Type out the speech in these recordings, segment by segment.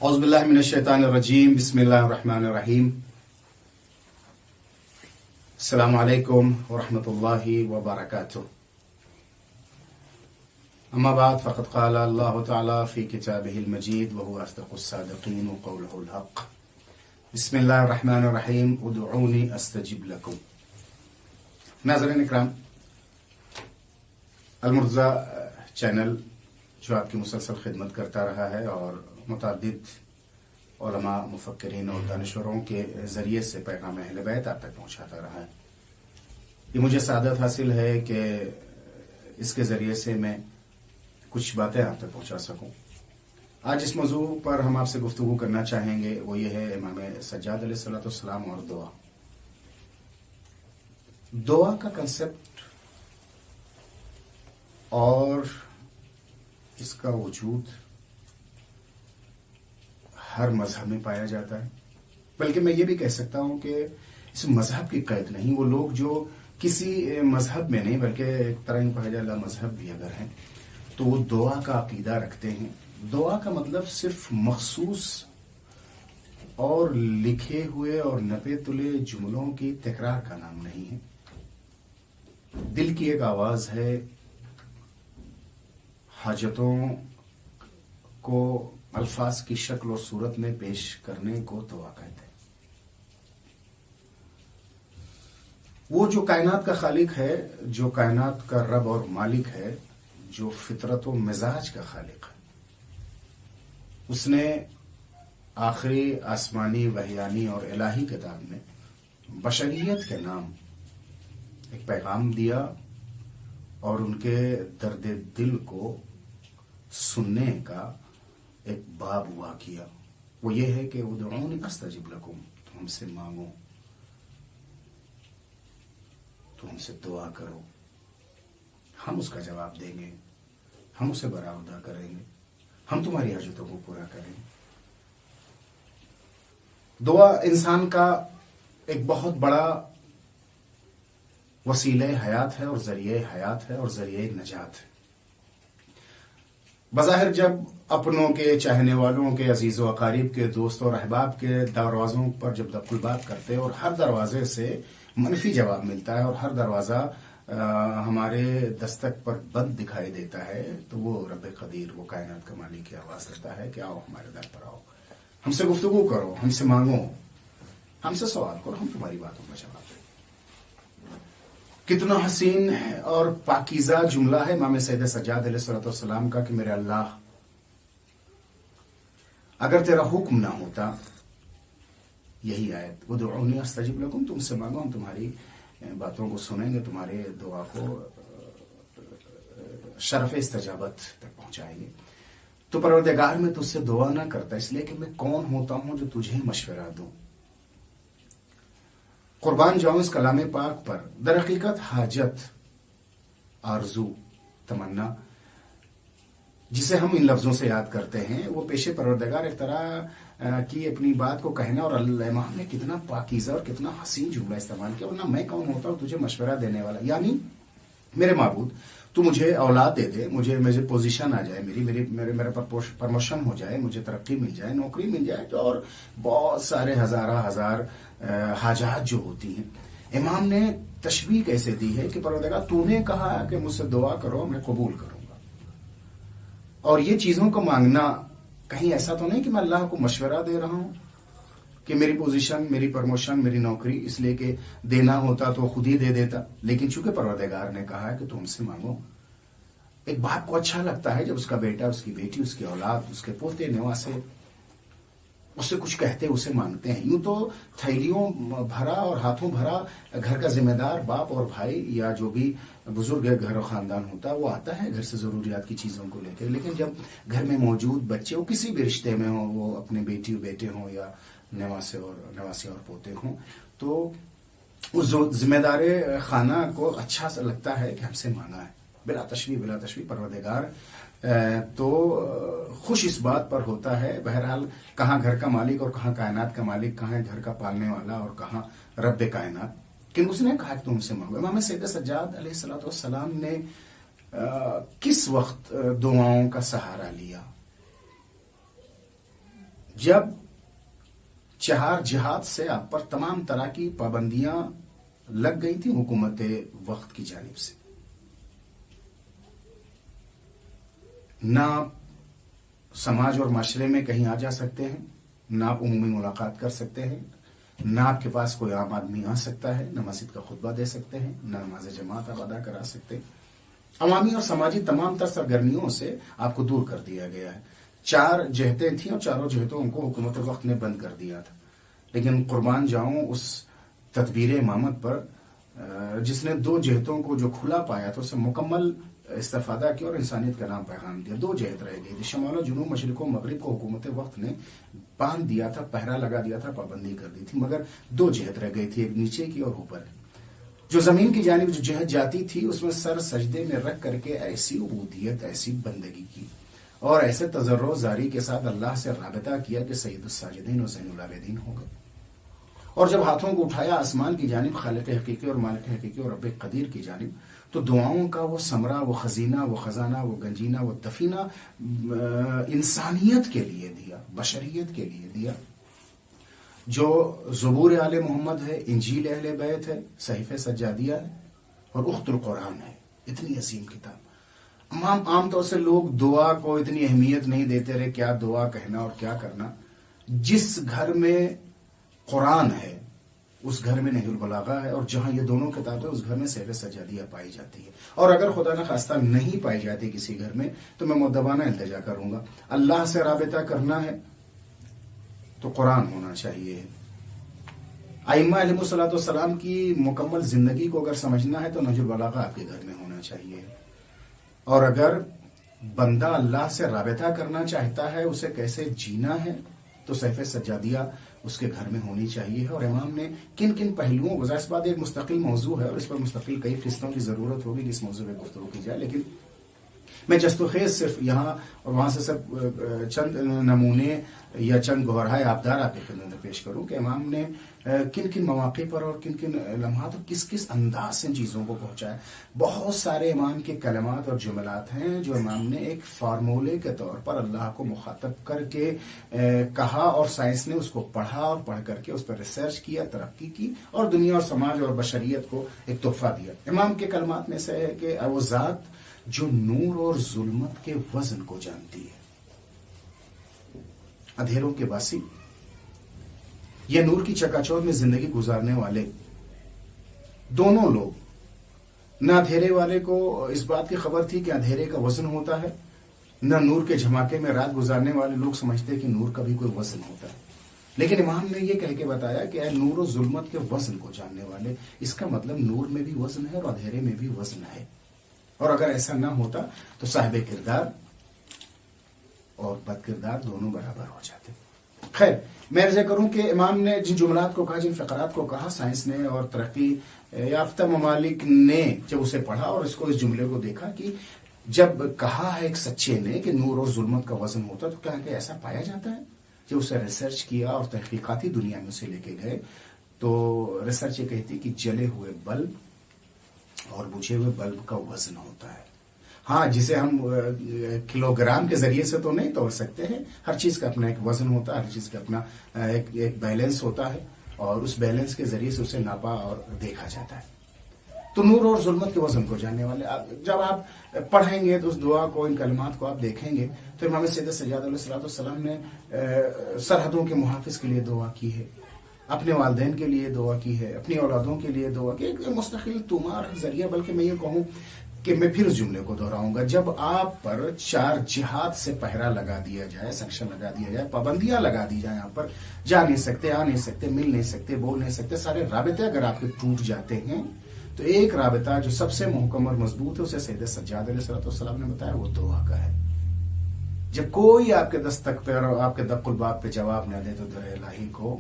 اعوذ باللہ من الشیطان الرجیم بسم اللہ الرحمن الرحیم السلام علیکم ورحمۃ اللہ وبرکاتہ اما بعد فقد قال اللہ تعالی فی کتابہ المجید وهو اصدق الصادقین وقوله الحق بسم اللہ الرحمن الرحیم ادعونی استجب لکم. ناظرین اکرام، المرتضی چینل جو آپ کی مسلسل خدمت کرتا رہا ہے اور متعدد علماء، مفکرین اور دانشوروں کے ذریعے سے پیغام اہل بیت آپ تک پہنچاتا رہا ہے. یہ مجھے سعادت حاصل ہے کہ اس کے ذریعے سے میں کچھ باتیں آپ تک پہنچا سکوں. آج اس موضوع پر ہم آپ سے گفتگو کرنا چاہیں گے، وہ یہ ہے امام سجاد علیہ الصلوۃ والسلام اور دعا. دعا کا کنسپٹ اور اس کا وجود ہر مذہب میں پایا جاتا ہے، بلکہ میں یہ بھی کہہ سکتا ہوں کہ اس مذہب کی قید نہیں. وہ لوگ جو کسی مذہب میں نہیں بلکہ ایک طرح کہا جائے لا مذہب بھی اگر ہیں تو وہ دعا کا عقیدہ رکھتے ہیں. دعا کا مطلب صرف مخصوص اور لکھے ہوئے اور نپے تلے جملوں کی تکرار کا نام نہیں ہے. دل کی ایک آواز ہے، حاجتوں کو الفاظ کی شکل اور صورت میں پیش کرنے کو دعا کہتے ہیں. وہ جو کائنات کا خالق ہے، جو کائنات کا رب اور مالک ہے، جو فطرت و مزاج کا خالق ہے، اس نے آخری آسمانی وحیانی اور الہی کتاب میں بشریت کے نام ایک پیغام دیا اور ان کے درد دل کو سننے کا ایک باب ہوا کیا. وہ یہ ہے کہ ادعونی استجب لکم، تم ہم سے مانگو، تم ہم سے دعا کرو، ہم اس کا جواب دیں گے، ہم اسے برآمدہ کریں گے، ہم تمہاری حاجتوں کو پورا کریں گے. دعا انسان کا ایک بہت بڑا وسیلہ حیات ہے اور ذریعہ حیات ہے اور ذریعہ نجات ہے. بظاہر جب اپنوں کے، چاہنے والوں کے، عزیز و اقارب کے، دوست اور احباب کے دروازوں پر جب دق الباب کرتے اور ہر دروازے سے منفی جواب ملتا ہے اور ہر دروازہ ہمارے دستک پر بند دکھائی دیتا ہے، تو وہ رب قدیر، وہ کائنات کا مالک کی آواز دیتا ہے کہ آؤ ہمارے در پر آؤ، ہم سے گفتگو کرو، ہم سے مانگو، ہم سے سوال کرو، ہم تمہاری باتوں کا جواب دیں. کتنا حسین اور پاکیزہ جملہ ہے امام سید سجاد علیہ الصلوۃ والسلام کا کہ میرے اللہ، اگر تیرا حکم نہ ہوتا، یہی آیت ادعونی استجب لکم، تم سے مانگو، ہم تمہاری باتوں کو سنیں گے، تمہارے دعا کو شرف استجابت تک پہنچائیں گے. تو پروردگار میں تجھ سے دعا نہ کرتا، اس لیے کہ میں کون ہوتا ہوں جو تجھے مشورہ دوں. قربان جاؤں اس کلام پاک پر. در حقیقت حاجت، آرزو، تمنا جسے ہم ان لفظوں سے یاد کرتے ہیں، وہ پیش پروردگار ایک طرح کی اپنی بات کو کہنا. اور امام نے کتنا پاکیزہ اور کتنا حسین جملہ استعمال کیا، ورنہ میں کون ہوتا ہوں تجھے مشورہ دینے والا. یعنی میرے معبود، تو مجھے اولاد دے دے، مجھے پوزیشن آ جائے، میرے پرموشن ہو جائے، مجھے ترقی مل جائے، نوکری مل جائے، اور بہت سارے ہزار حاجات جو ہوتی ہیں. امام نے تشبیہ کیسے دی ہے کہ پروردگار تو نے کہا کہ مجھ سے دعا کرو، میں قبول کروں گا. اور یہ چیزوں کو مانگنا کہیں ایسا تو نہیں کہ میں اللہ کو مشورہ دے رہا ہوں کہ میری پوزیشن، میری پرموشن، میری نوکری، اس لیے کہ دینا ہوتا تو خود ہی دے دیتا. لیکن چونکہ پروردگار نے کہا ہے کہ تم سے مانگو. ایک باپ کو اچھا لگتا ہے جب اس کا بیٹا، اس کی بیٹی، اس کی اولاد، اس کے پوتے نواسے اس سے کچھ کہتے، اسے مانگتے ہیں. یوں تو تھیلیوں بھرا اور ہاتھوں بھرا گھر کا ذمہ دار باپ اور بھائی یا جو بھی بزرگ گھر و خاندان ہوتا ہے، وہ آتا ہے گھر سے ضروریات کی چیزوں کو لے کے. لیکن جب گھر میں موجود بچے، وہ کسی بھی رشتے میں ہوں، وہ اپنے بیٹے ہوں یا نواسی اور پوتے ہوں، تو اس ذمہ دار خانہ کو اچھا لگتا ہے کہ ہم سے مانگا ہے. بلا تشبیہ پروردگار تو خوش اس بات پر ہوتا ہے. بہرحال کہاں گھر کا مالک اور کہاں کائنات کا مالک، کہاں گھر کا پالنے والا اور کہاں رب کائنات. کہ اس نے کہا کہ تم سے مانگو. امام سید سجاد علیہ الصلوۃ والسلام نے کس وقت دعاؤں کا سہارا لیا؟ جب 4 جہات سے آپ پر تمام طرح کی پابندیاں لگ گئی تھی حکومت وقت کی جانب سے. نہ آپ سماج اور معاشرے میں کہیں آ جا سکتے ہیں، نہ آپ عمومی ملاقات کر سکتے ہیں، نہ آپ کے پاس کوئی عام آدمی آ سکتا ہے، نہ مسجد کا خطبہ دے سکتے ہیں، نہ نماز جماعت آپ ادا کرا سکتے. عوامی اور سماجی تمام تر سرگرمیوں سے آپ کو دور کر دیا گیا ہے. 4 جہتیں تھیں اور چاروں جہتوں کو حکومت وقت نے بند کر دیا تھا. لیکن قربان جاؤں اس تدبیر امامت پر جس نے 2 جہتوں کو جو کھلا پایا تھا اسے مکمل استفادہ کیا اور انسانیت کا نام پیغام دیا. 2 جہت رہ گئی تھی، شمال و جنوب، مشرق و مغرب کو حکومت وقت نے باندھ دیا تھا، پہرا لگا دیا تھا، پابندی کر دی تھی، مگر 2 جہت رہ گئی تھی، ایک نیچے کی اور اوپر کی. جو زمین کی جانب جو جہت جاتی تھی اس میں سر سجدے میں رکھ کر کے ایسی عبودیت، ایسی بندگی کی اور ایسے تضرع زاری کے ساتھ اللہ سے رابطہ کیا کہ سید الساجدین و زین العابدین ہو گئے. اور جب ہاتھوں کو اٹھایا آسمان کی جانب، خالق حقیقی اور مالک حقیقی اور رب قدیر کی جانب، تو دعاؤں کا وہ ثمرہ، وہ خزینہ، وہ خزانہ، وہ گنجینہ، وہ دفینہ انسانیت کے لیے دیا، بشریت کے لیے دیا. جو زبور آل محمد ہے، انجیل اہل بیت ہے، صحیفہ سجادیہ ہے اور اخت القرآن ہے. اتنی عظیم کتاب. عام طور سے لوگ دعا کو اتنی اہمیت نہیں دیتے رہے، کیا دعا کہنا اور کیا کرنا. جس گھر میں قرآن ہے اس گھر میں نہج البلاغہ ہے، اور جہاں یہ دونوں کتابیں اس گھر میں صحیفہ سجادیہ پائی جاتی ہے. اور اگر خدا نخواستہ نہیں پائی جاتی کسی گھر میں تو میں مؤدبانہ التجا کروں گا، اللہ سے رابطہ کرنا ہے تو قرآن ہونا چاہیے. ائمہ علیہ الصلوۃ والسلام کی مکمل زندگی کو اگر سمجھنا ہے تو نہج البلاغہ آپ کے گھر میں ہونا چاہیے. اور اگر بندہ اللہ سے رابطہ کرنا چاہتا ہے، اسے کیسے جینا ہے، تو صحیفہ سجادیہ اس کے گھر میں ہونی چاہیے. اور امام نے کن کن پہلوؤں کو، ظاہر بات ایک مستقل موضوع ہے اور اس پر مستقل کئی قسطوں کی ضرورت ہوگی کہ اس موضوع پہ گفتگو کی جائے، لیکن میں جست و خیز صرف یہاں اور وہاں سے سب چند نمونے یا چند گوہرائے آبدار آپ کی خدمت میں پیش کروں کہ امام نے کن کن مواقع پر اور کن کن لمحات اور کس کس انداز سے جیزوں کو پہنچایا. بہت سارے امام کے کلمات اور جملات ہیں جو امام نے ایک فارمولے کے طور پر اللہ کو مخاطب کر کے کہا، اور سائنس نے اس کو پڑھا اور پڑھ کر کے اس پر ریسرچ کیا، ترقی کی اور دنیا اور سماج اور بشریت کو ایک تحفہ دیا. امام کے کلمات میں سے ہے کہ وہ ذات جو نور اور ظلمت کے وزن کو جانتی ہے، اندھیروں کے باسی، یہ نور کی چکا چوند میں زندگی گزارنے والے دونوں لوگ، نہ اندھیرے والے کو اس بات کی خبر تھی کہ اندھیرے کا وزن ہوتا ہے، نہ نور کے جھماکے میں رات گزارنے والے لوگ سمجھتے کہ نور کا بھی کوئی وزن ہوتا ہے. لیکن امام نے یہ کہہ کے بتایا کہ اے نور و ظلمت کے وزن کو جاننے والے، اس کا مطلب نور میں بھی وزن ہے اور اندھیرے میں بھی وزن ہے. اور اگر ایسا نہ ہوتا تو صاحب کردار اور بد کردار دونوں برابر ہو جاتے. خیر، میں عرض کروں کہ امام نے جن جملات کو کہا، جن فقرات کو کہا، سائنس نے اور ترقی یافتہ ممالک نے جب اسے پڑھا اور اس جملے کو دیکھا کہ جب کہا ہے ایک سچے نے کہ نور اور ظلمت کا وزن ہوتا تو کہا کہ ایسا پایا جاتا ہے. جب اسے ریسرچ کیا اور تحقیقاتی دنیا میں اسے لے کے گئے تو ریسرچ یہ کہتی کہ جلے ہوئے بلب اور بجھے ہوئے بلب کا وزن ہوتا ہے. ہاں، جسے ہم کلو گرام کے ذریعے سے تو نہیں توڑ سکتے ہیں، ہر چیز کا اپنا ایک وزن ہوتا ہے، ہر چیز کا اپنا ایک بیلنس ہوتا ہے اور اس بیلنس کے ذریعے سے اسے ناپا اور دیکھا جاتا ہے. تو نور اور ظلمت کے وزن کو جاننے والے جب آپ پڑھیں گے تو اس دعا کو، ان کلمات کو آپ دیکھیں گے تو امام سید سجاد علیہ الصلوۃ والسلام نے سرحدوں کے محافظ کے لیے دعا کی ہے، اپنے والدین کے لیے دعا کی ہے، اپنی اولادوں کے لیے دعا کی. ایک مستقل تمہار ذریعہ، بلکہ میں یہ کہوں کہ میں پھر اس جملے کو دہراؤں گا، جب آپ پر 4 جہات سے پہرا لگا دیا جائے، سنکشن لگا دیا جائے، پابندیاں لگا دی جائیں، آپ پر جا نہیں سکتے، آ نہیں سکتے، مل نہیں سکتے، بول نہیں سکتے، سارے رابطے اگر آپ کے ٹوٹ جاتے ہیں تو ایک رابطہ جو سب سے محکم اور مضبوط ہے اسے سید سجاد علیہ السلام نے بتایا، وہ دعا کا ہے. جب کوئی آپ کے دستک پہ اور آپ کے دق الباب پہ جواب نہ دے تو در الہی کو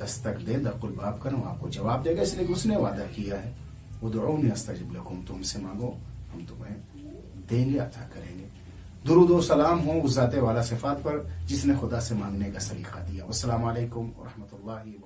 دستک دے، دق الباب کرو، آپ کو جواب دے گا، اس لیے کہ اس نے وعدہ کیا ہے، ادعونی استجب لکم، تم سے مانگو ہم تمہیں دیں گے، عطا کریں گے. درود و سلام ہو اس ذات والا صفات پر جس نے خدا سے مانگنے کا سلیقہ دیا. والسلام علیکم ورحمۃ اللہ وبرکاتہ.